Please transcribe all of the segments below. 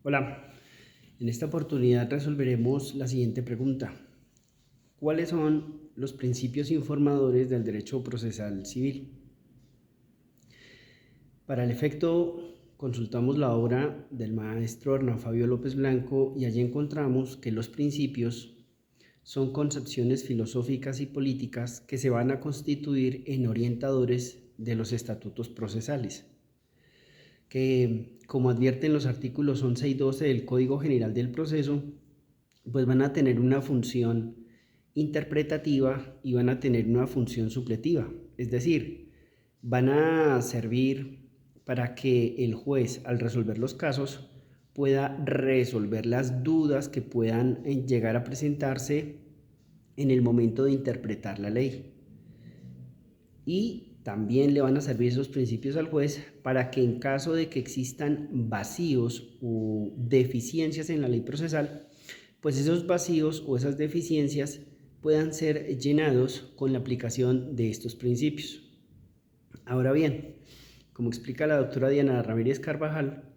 Hola, en esta oportunidad resolveremos la siguiente pregunta. ¿Cuáles son los principios informadores del derecho procesal civil? Para el efecto, consultamos la obra del maestro Hernán Fabio López Blanco y allí encontramos que los principios son concepciones filosóficas y políticas que se van a constituir en orientadores de los estatutos procesales, que, como advierten los artículos 11 y 12 del Código General del Proceso, pues van a tener una función interpretativa y van a tener una función supletiva. Es decir, van a servir para que el juez, al resolver los casos, pueda resolver las dudas que puedan llegar a presentarse en el momento de interpretar la ley. Y también le van a servir esos principios al juez para que en caso de que existan vacíos o deficiencias en la ley procesal, pues esos vacíos o esas deficiencias puedan ser llenados con la aplicación de estos principios. Ahora bien, como explica la doctora Diana Ramírez Carvajal,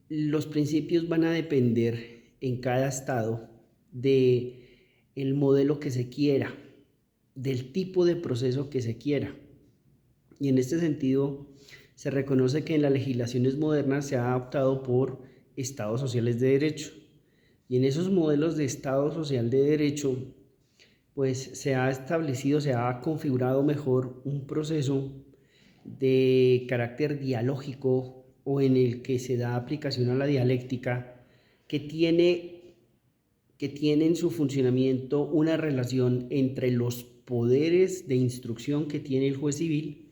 los principios van a depender en cada estado del modelo que se quiera, del tipo de proceso que se quiera. Y en este sentido, se reconoce que en las legislaciones modernas se ha optado por estados sociales de derecho. Y en esos modelos de Estado social de derecho, pues se ha establecido, se ha configurado mejor un proceso de carácter dialógico o en el que se da aplicación a la dialéctica que tiene en su funcionamiento una relación entre los poderes de instrucción que tiene el juez civil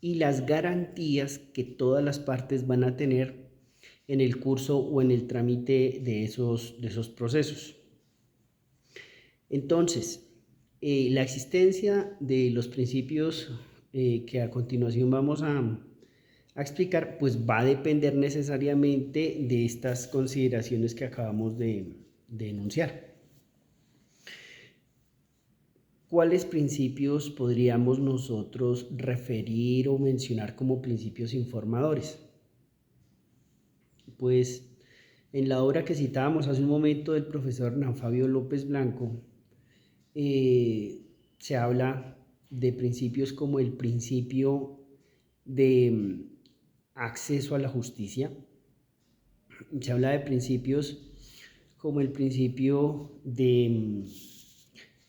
y las garantías que todas las partes van a tener en el curso o en el trámite de esos procesos. Entonces, la existencia de los principios que a continuación vamos a explicar, pues va a depender necesariamente de estas consideraciones que acabamos de enunciar. ¿Cuáles principios podríamos nosotros referir o mencionar como principios informadores? Pues en la obra que citábamos hace un momento del profesor Hernán Fabio López Blanco, se habla de principios como el principio de acceso a la justicia, se habla de principios como el principio de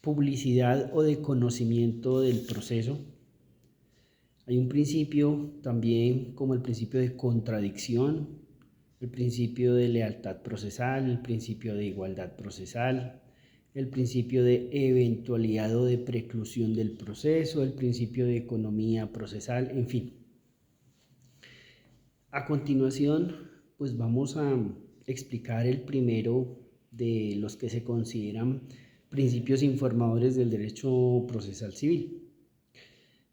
publicidad o de conocimiento del proceso. Hay un principio también como el principio de contradicción, el principio de lealtad procesal, el principio de igualdad procesal, el principio de eventualidad o de preclusión del proceso, el principio de economía procesal, en fin. A continuación, pues vamos a explicar el primero de los que se consideran principios informadores del derecho procesal civil.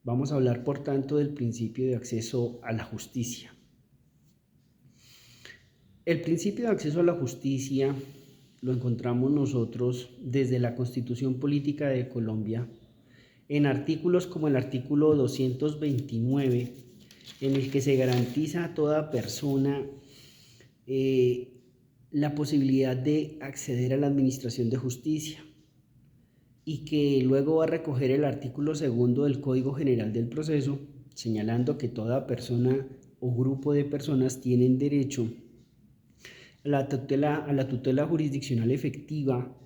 Vamos a hablar, por tanto, del principio de acceso a la justicia. El principio de acceso a la justicia lo encontramos nosotros desde la Constitución Política de Colombia, en artículos como el artículo 229, en el que se garantiza a toda persona la posibilidad de acceder a la administración de justicia, y que luego va a recoger el artículo 2 del Código General del Proceso, señalando que toda persona o grupo de personas tienen derecho a la tutela jurisdiccional efectiva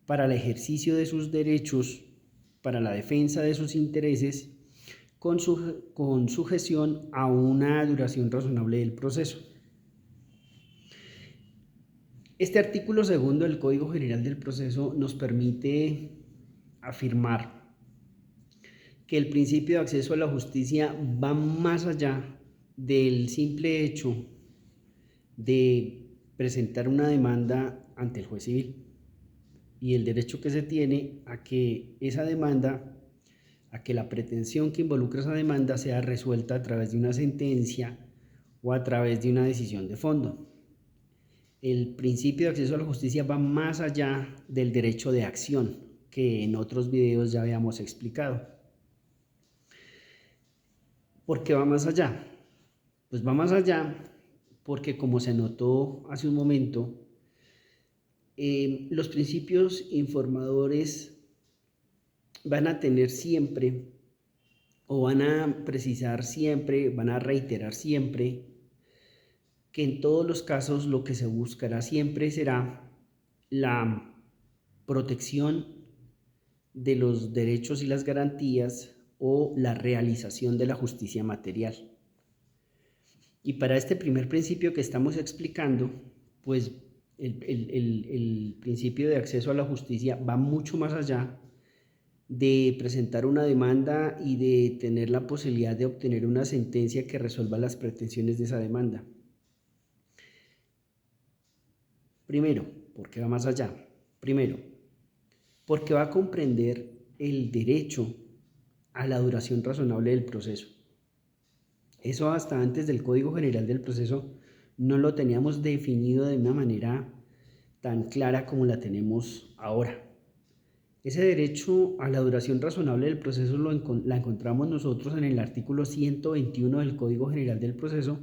para el ejercicio de sus derechos, para la defensa de sus intereses, con sujeción a una duración razonable del proceso. Este artículo 2 del Código General del Proceso nos permite afirmar que el principio de acceso a la justicia va más allá del simple hecho de presentar una demanda ante el juez civil y el derecho que se tiene a que esa demanda, a que la pretensión que involucra esa demanda sea resuelta a través de una sentencia o a través de una decisión de fondo. El principio de acceso a la justicia va más allá del derecho de acción, que en otros videos ya habíamos explicado. ¿Por qué va más allá? Pues va más allá porque como se notó hace un momento, los principios informadores van a tener siempre, o van a precisar siempre, van a reiterar siempre, que en todos los casos lo que se buscará siempre será la protección de los derechos y las garantías o la realización de la justicia material. Y para este primer principio que estamos explicando, pues el principio de acceso a la justicia va mucho más allá de presentar una demanda y de tener la posibilidad de obtener una sentencia que resuelva las pretensiones de esa demanda. Primero, ¿por qué va más allá? Primero, porque va a comprender el derecho a la duración razonable del proceso. Eso hasta antes del Código General del Proceso no lo teníamos definido de una manera tan clara como la tenemos ahora. Ese derecho a la duración razonable del proceso la encontramos nosotros en el artículo 121 del Código General del Proceso,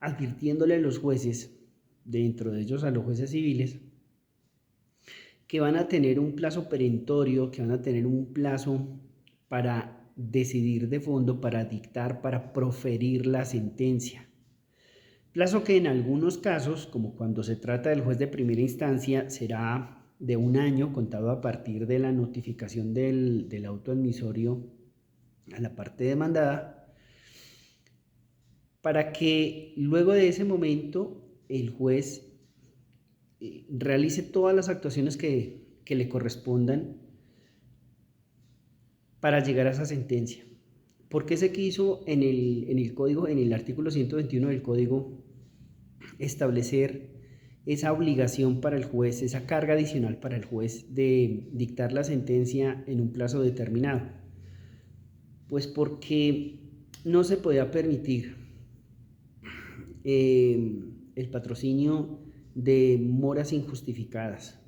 advirtiéndole a los jueces, dentro de ellos a los jueces civiles, que van a tener un plazo perentorio, que van a tener un plazo para decidir de fondo, para dictar, para proferir la sentencia. Plazo que en algunos casos, como cuando se trata del juez de primera instancia, será de 1 año contado a partir de la notificación del auto admisorio a la parte demandada, para que luego de ese momento el juez realice todas las actuaciones que le correspondan para llegar a esa sentencia. ¿Por qué se quiso en el código, en el artículo 121 del código, establecer esa obligación para el juez, esa carga adicional para el juez de dictar la sentencia en un plazo determinado? Pues porque no se podía permitir el patrocinio de moras injustificadas.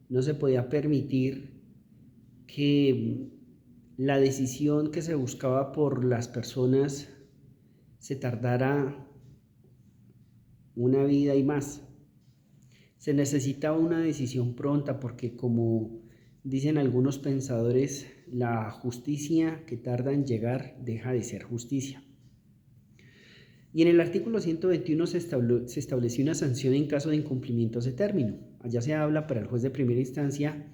No se podía permitir que la decisión que se buscaba por las personas se tardara una vida y más. Se necesitaba una decisión pronta porque, como dicen algunos pensadores, la justicia que tarda en llegar deja de ser justicia. Y en el artículo 121 se estableció una sanción en caso de incumplimiento de ese término. Allá se habla para el juez de primera instancia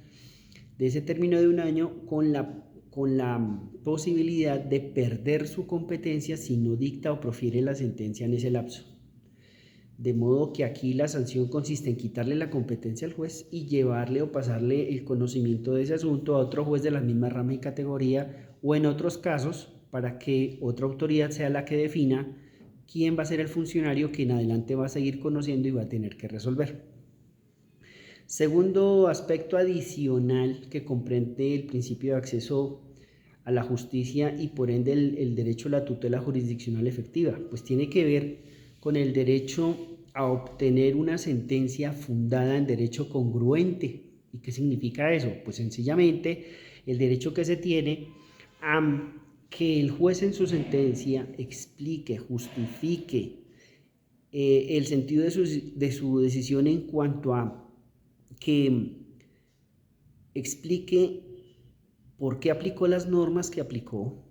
de ese término de 1 año con la posibilidad de perder su competencia si no dicta o profiere la sentencia en ese lapso. De modo que aquí la sanción consiste en quitarle la competencia al juez y llevarle o pasarle el conocimiento de ese asunto a otro juez de la misma rama y categoría, o en otros casos para que otra autoridad sea la que defina quién va a ser el funcionario que en adelante va a seguir conociendo y va a tener que resolver. Segundo aspecto adicional que comprende el principio de acceso a la justicia y por ende el derecho a la tutela jurisdiccional efectiva, pues tiene que ver con el derecho a obtener una sentencia fundada en derecho congruente. ¿Y qué significa eso? Pues sencillamente el derecho que se tiene a que el juez en su sentencia explique, justifique el sentido de su decisión en cuanto a que explique por qué aplicó las normas que aplicó,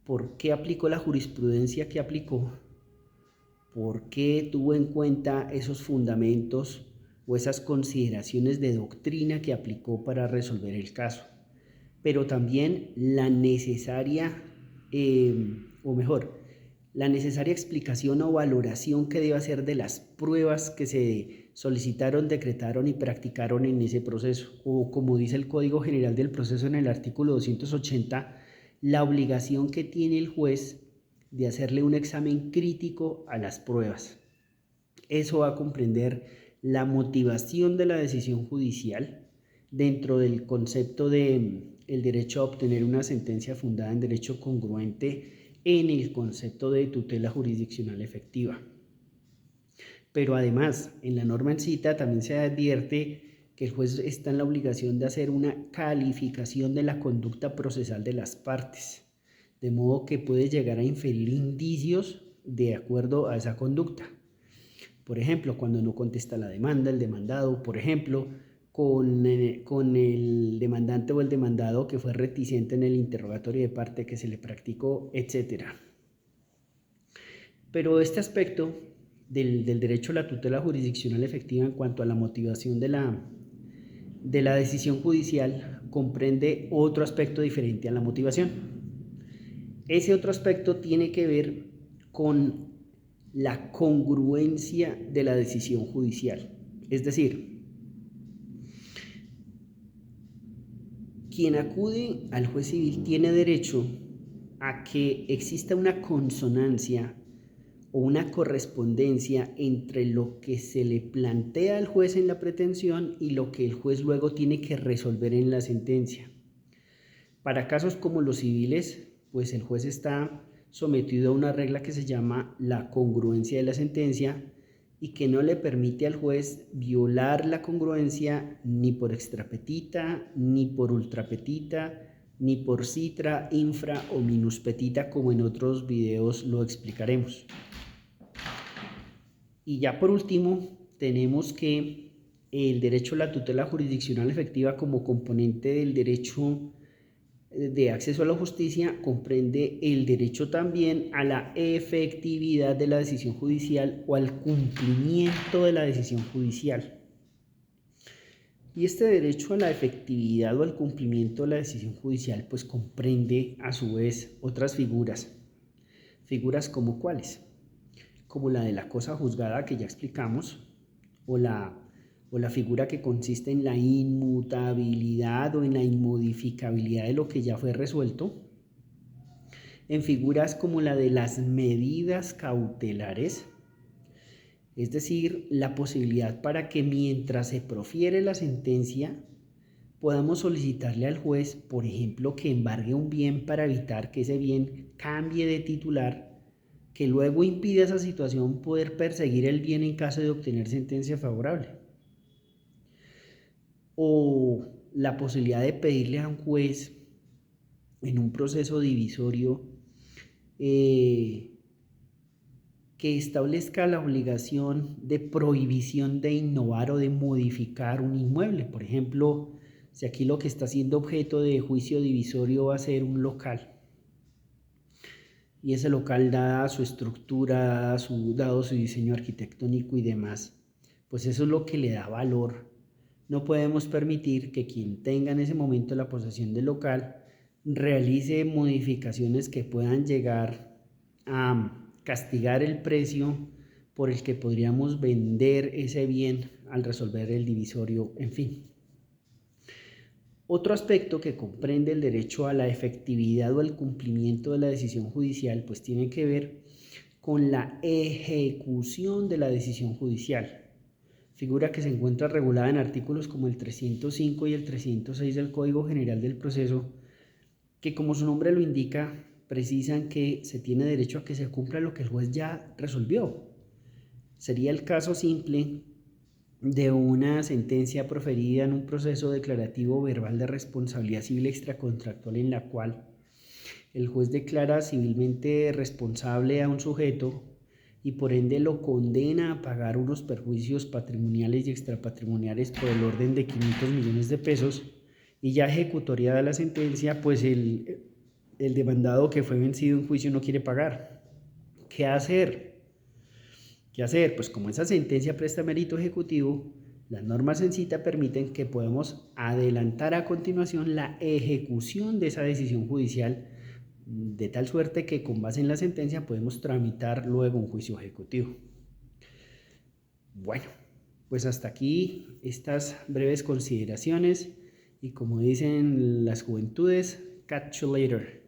por qué aplicó la jurisprudencia que aplicó, por qué tuvo en cuenta esos fundamentos o esas consideraciones de doctrina que aplicó para resolver el caso, pero también la necesaria, la necesaria explicación o valoración que debe hacer de las pruebas que se solicitaron, decretaron y practicaron en ese proceso, o como dice el Código General del Proceso en el artículo 280, la obligación que tiene el juez de hacerle un examen crítico a las pruebas. Eso va a comprender la motivación de la decisión judicial dentro del concepto de el derecho a obtener una sentencia fundada en derecho congruente en el concepto de tutela jurisdiccional efectiva. Pero además, en la norma en cita también se advierte que el juez está en la obligación de hacer una calificación de la conducta procesal de las partes, de modo que puede llegar a inferir indicios de acuerdo a esa conducta. Por ejemplo, cuando no contesta la demanda, el demandado, por ejemplo, con el demandante o el demandado que fue reticente en el interrogatorio de parte que se le practicó, etc. Pero este aspecto del derecho a la tutela jurisdiccional efectiva en cuanto a la motivación de la decisión judicial comprende otro aspecto diferente a la motivación. Ese otro aspecto tiene que ver con la congruencia de la decisión judicial. Es decir, quien acude al juez civil tiene derecho a que exista una consonancia o una correspondencia entre lo que se le plantea al juez en la pretensión y lo que el juez luego tiene que resolver en la sentencia. Para casos como los civiles, pues el juez está sometido a una regla que se llama la congruencia de la sentencia y que no le permite al juez violar la congruencia ni por extrapetita, ni por ultrapetita, ni por citra, infra o minuspetita, como en otros videos lo explicaremos. Y ya por último, tenemos que el derecho a la tutela jurisdiccional efectiva como componente del derecho de acceso a la justicia comprende el derecho también a la efectividad de la decisión judicial o al cumplimiento de la decisión judicial. Y este derecho a la efectividad o al cumplimiento de la decisión judicial pues comprende a su vez otras figuras. Figuras como cuáles, como la de la cosa juzgada que ya explicamos, o la figura que consiste en la inmutabilidad o en la inmodificabilidad de lo que ya fue resuelto, en figuras como la de las medidas cautelares, es decir, la posibilidad para que mientras se profiere la sentencia podamos solicitarle al juez, por ejemplo, que embargue un bien para evitar que ese bien cambie de titular, que luego impide a esa situación poder perseguir el bien en caso de obtener sentencia favorable. O la posibilidad de pedirle a un juez en un proceso divisorio que establezca la obligación de prohibición de innovar o de modificar un inmueble. Por ejemplo, si aquí lo que está siendo objeto de juicio divisorio va a ser un local, y ese local, dada su estructura, dado su diseño arquitectónico y demás, pues eso es lo que le da valor. No podemos permitir que quien tenga en ese momento la posesión del local realice modificaciones que puedan llegar a castigar el precio por el que podríamos vender ese bien al resolver el divisorio, en fin. Otro aspecto que comprende el derecho a la efectividad o al cumplimiento de la decisión judicial, pues tiene que ver con la ejecución de la decisión judicial, figura que se encuentra regulada en artículos como el 305 y el 306 del Código General del Proceso, que como su nombre lo indica, precisan que se tiene derecho a que se cumpla lo que el juez ya resolvió. Sería el caso simple de una sentencia proferida en un proceso declarativo verbal de responsabilidad civil extracontractual en la cual el juez declara civilmente responsable a un sujeto y por ende lo condena a pagar unos perjuicios patrimoniales y extrapatrimoniales por el orden de 500 millones de pesos y ya ejecutoriada la sentencia, pues el demandado que fue vencido en juicio no quiere pagar. ¿Qué hacer? Pues como esa sentencia presta mérito ejecutivo, las normas en cita permiten que podamos adelantar a continuación la ejecución de esa decisión judicial, de tal suerte que con base en la sentencia podemos tramitar luego un juicio ejecutivo. Bueno, pues hasta aquí estas breves consideraciones y como dicen las juventudes, catch you later.